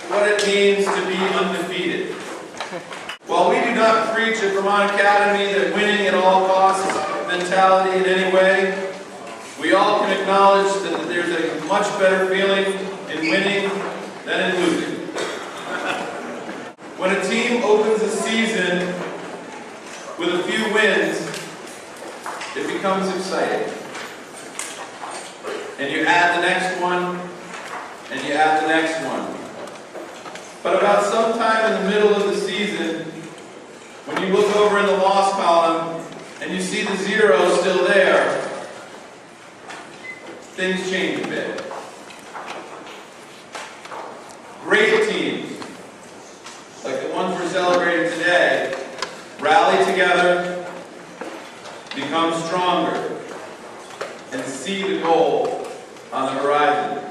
what it means to be undefeated. While we do not preach at Vermont Academy that winning at all costs mentality in any way, we all can acknowledge that there's a much better feeling in winning than in losing. When a team opens a season with a few wins, it becomes exciting. And you add the next one, and you add the next one. But about sometime in the middle of the season, when you look over in the loss column and you see the zero still there, things change a bit. Great teams, like the ones we're celebrating today, rally together, become stronger, and see the goal on the horizon.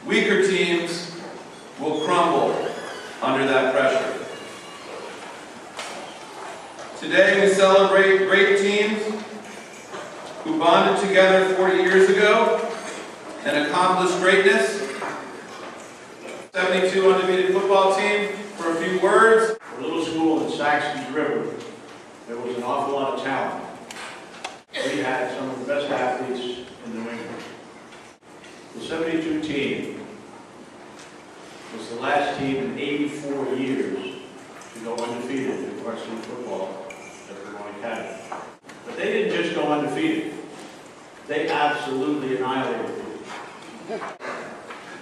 Weaker teams will crumble under that pressure. Today we celebrate great teams who bonded together 40 years ago and accomplished greatness. 72 undefeated football team, for a few words. A little school in Saxon's River, there was an awful lot of talent. We had some of the best athletes in New England. The 72 team was the last team in 84 years to go undefeated in varsity football at Vermont Academy. But they didn't just go undefeated. They absolutely annihilated it.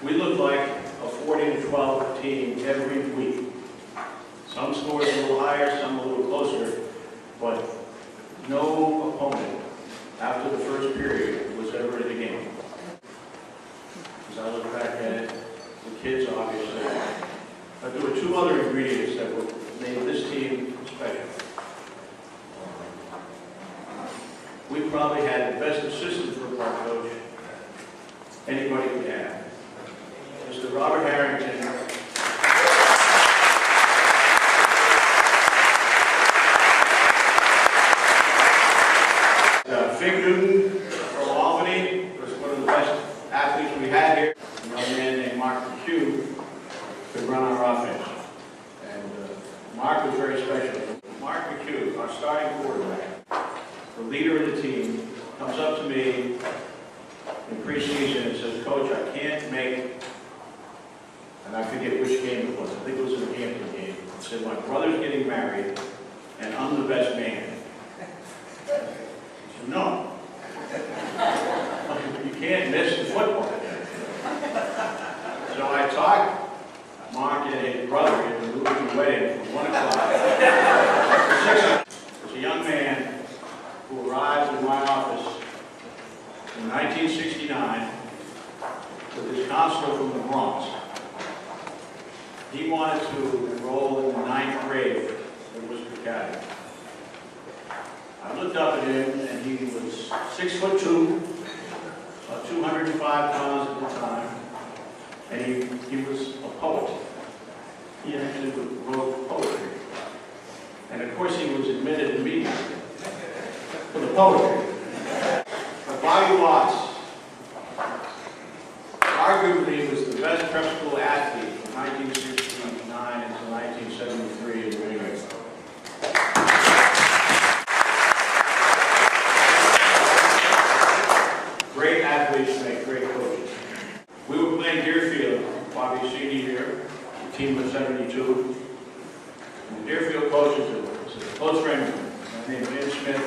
We looked like a 40-12 team every week. Some scores a little higher, some a little closer, but no opponent after the first period was ever in the game. As I look back at it, the kids obviously, but there were two other ingredients that made this team special. We probably had the best assistant football coach anybody could have. Mr. Robert Harrington. Fig Newton from Albany was one of the best athletes we had here. A young man named Mark McHugh could run our offense. And Mark was very special. Mark McHugh, our starting quarterback, the leader of the team, comes up to me in preseason and says, "Coach, I can't make," and I forget which game it was. I think it was a Hampton game. He said, "My brother's getting married, and I'm the best man." I said, "No. You can't miss the football." So I talked Mark and his brother into moving the wedding from 1 o'clock to 6 o'clock. There's a young man who arrived in my office in 1969 with his counselor from the Bronx. He wanted to enroll in the 9th grade at Worcester Academy. I looked up at him, and he was 6'2", about 205 pounds at the time, and he was a poet. He actually wrote poetry. And of course he was admitted immediately for the poetry. But Bobby Watts arguably was the best prep school athlete from 1969 until 1973 in New England. Great athletes make great coaches. We were playing Deerfield, Bobby's senior year, the team was 72. And the Deerfield coach was a close friend of mine named Jim Smith.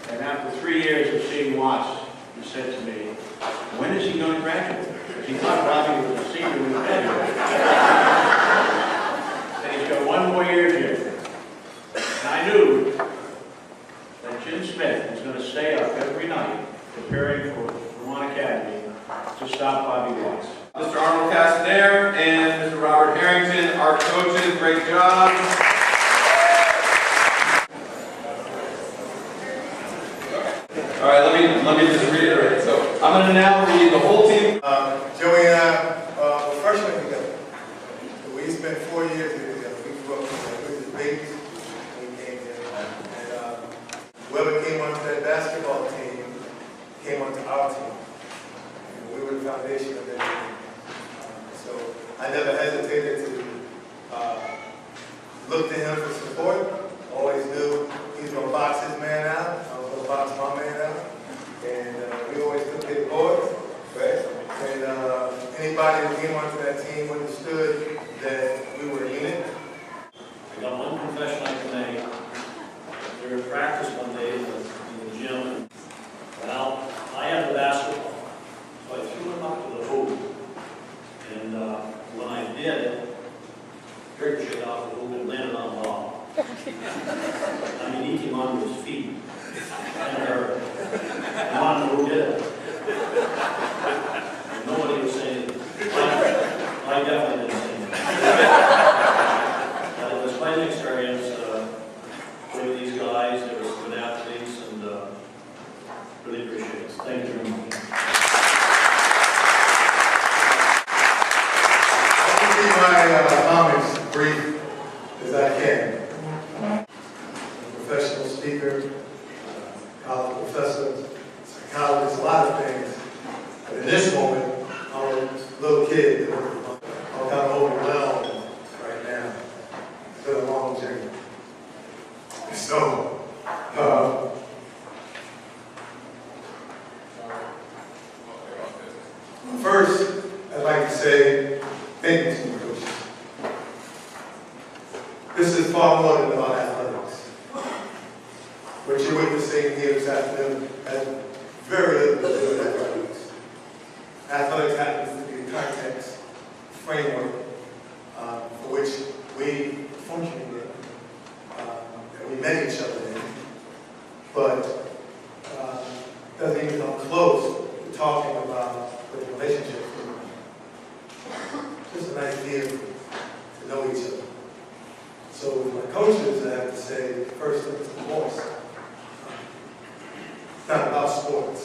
And after 3 years of seeing Watts, he said to me, "When is he going to graduate?" Because he thought Bobby was a senior when he graduated. And he's got 1 more year, Jim. And I knew that Jim Smith was going to stay up every night preparing for Vermont Academy to stop Bobby Watts. Mr. Arnold Castaner and Mr. Robert Harrington, our coaches, great job. All right, let me just reiterate. So I'm going to now read the whole team. Joey and I were freshmen together. We spent 4 years together. We grew up with the babies when we came here. And whoever came onto that basketball team came onto our team. And we were the foundation of that team. support. Always knew he's going to box his man out. I was going to box my man out. And we always took their boards, right? And anybody who came onto that team understood that we were a unit. I got one confession I can make. We were at practice one day in the gym. Well, I had the basketball, so I threw him up to the hoop. And when I did, ricocheted off the hoop and landed on the ball. I mean, he came onto his feet. Unheard. I wanted to who did it. And nobody was saying it. I definitely didn't say it. But it was quite an experience with these guys. They were good athletes, and really appreciate it. Thank you very much. I'll keep my comments brief as I can. I'm a professional speaker, college professor, psychologist, a lot of things. But in this moment, I'm a little kid. I'm kind of overwhelmed right now. It's been a long journey. So, first, I'd like to say thank you to the coaches. This is far more than about athletics. What you're witnessing here this afternoon has very little to do with athletics. Athletics happens to be the context, framework for which we function in, and we met each other in, but doesn't even come close to talking about what the relationship is. Just an idea to know each other. So with my coaches, I have to say, first, Mr. Morse. It's not about sports.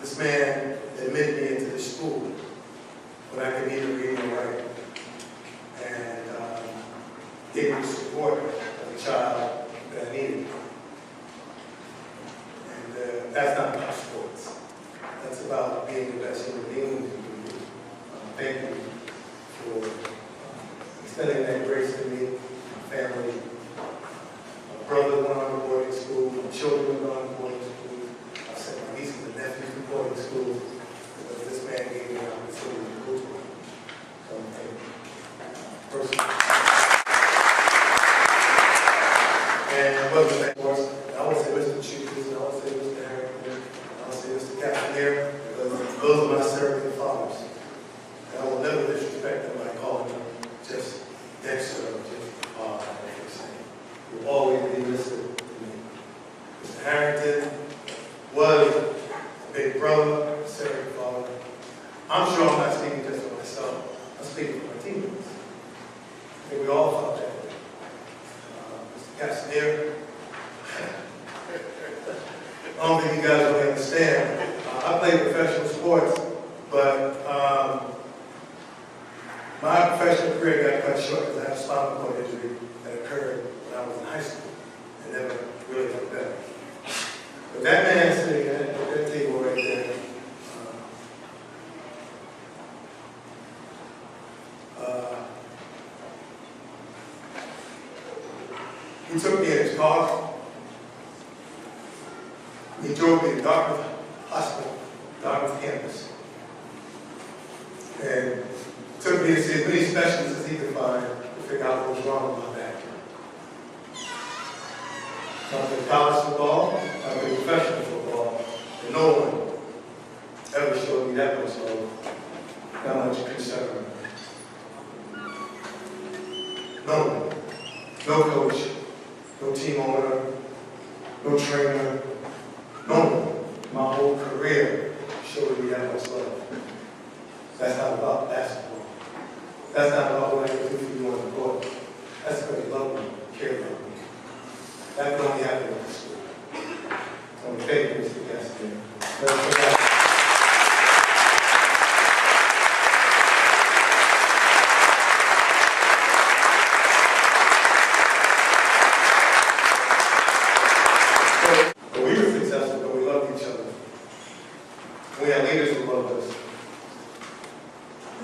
This man admitted me into this school when I could neither read nor write, and gave me the support as a child that I needed. And that's not about sports. That's about being the best human being you can be. Thank you for extending that grace to me, my family. My brother went on to boarding school, my children went on to boarding school. I sent my nieces and nephews to boarding school because this man gave me an opportunity to go to them. So thank you. Personally. And I wasn't that course. I want to say Mr. Chiefs, and I want to say Mr. Harrington, I want to say Mr. Captain, because those are my surrogate fathers. And I will never disrespect them by calling them just Dexter or just you'll always be listed to me. Mr. Harrington was a big brother, a surrogate father. I'm sure I'm not speaking just for myself. I'm speaking for my teammates. I think we all felt that way. Mr. Castanera, I don't think you guys really understand. I played professional sports, but my professional career got cut short because I had a spinal cord injury that occurred when I was in high school and never really got better. But that man sitting at that table right there, he took me in his car. He drove me to Dartmouth Hospital, Dartmouth campus, and took me to see as many specialists as he could find to figure out what was wrong with my back. I played college football, I played professional football, and no one ever showed me that much love, that much concern. No one, no coach, no team owner, no trainer, no one, my whole career showed me that much love. That's not about basketball. That's not about what I can do for you on the court. That's because you love me, care about me. That can only happen in the school. So thank you, Mr. Castanera. But we were successful, but we loved each other. We had leaders who loved us.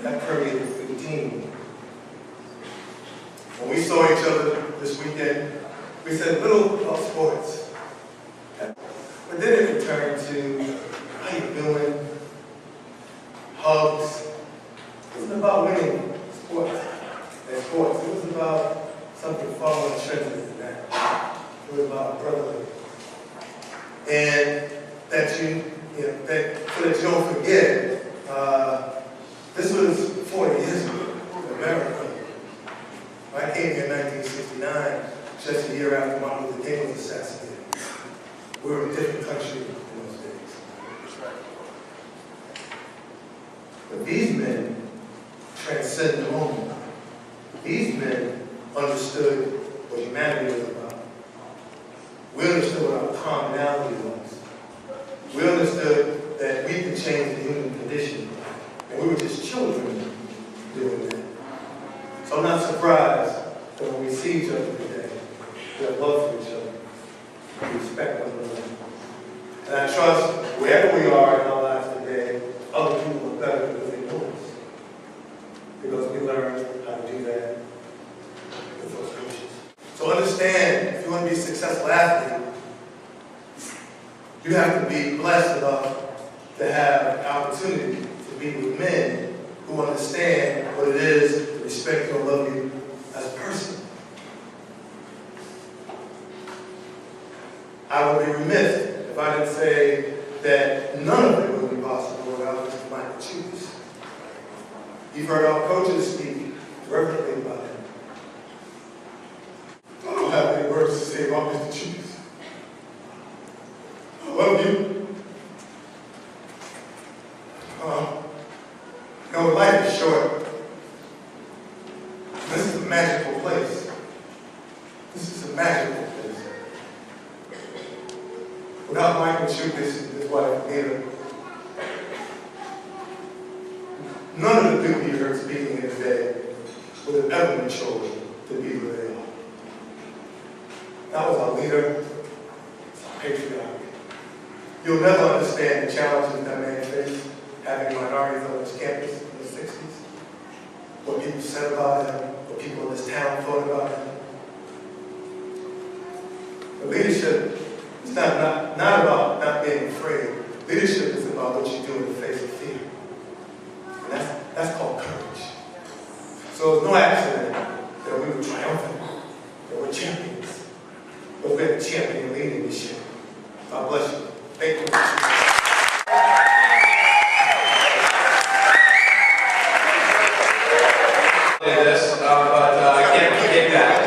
That permeated through the team. When we saw each other this weekend, we said little about sports. But then it returned to how you doing, hugs. It wasn't about winning sports and sports. It was about something far more intrinsic than that. It was about brotherhood. And that so that you don't forget, this was 40 years ago in America. I came here in 1969, just a year after Martin Luther King was assassinated. We were in a different country in those days. But these men transcend the moment. These men understood what humanity was about. We understood what our commonality was. We understood that we could change the human condition. And we were just children doing that. So I'm not surprised that when we see each other today, we have love for each other. We respect one another. And I trust wherever we are in our lives today, other people are better because they know us. Because we learned how to do that with those coaches. So understand, if you want to be a successful athlete, you have to be blessed enough to have the opportunity to be with men who understand what it is to respect you and love you as a person. I would be remiss if I didn't say that none of it would be possible without Mr. Michael Choose. You've heard our coaches speak reverently about him. I don't have any words to say about Mr. Choose. I love you. Life is short. This is a magical place. This is a magical place. Without Michael Chuk, his wife, Ada, none of the people you heard speaking here today would have ever been chosen to be where they are. That was our leader, our patriarch. You'll never understand the challenges that man faced, having minorities on his campus in the 60s. What people said about him, what people in this town thought about him. But leadership is not about not being afraid. Leadership is about what you do in the face of fear. And that's called courage. So it's no accident that we were triumphant, that we're champions. But we're the champion leading this year. God bless you. Thank you. I can't forget that.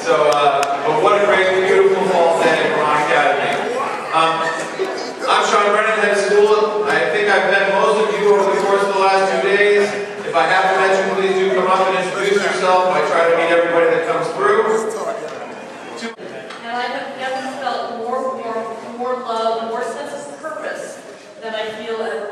So, but what a great, beautiful fall day at Vermont Academy. I'm Sean Brennan, head of school. I think I've met most of you over the course of the last 2 days. If I haven't met you, please do come up and introduce yourself. I try to meet everybody that comes through. And I have never felt more warmth, more love, more sense of purpose than I feel at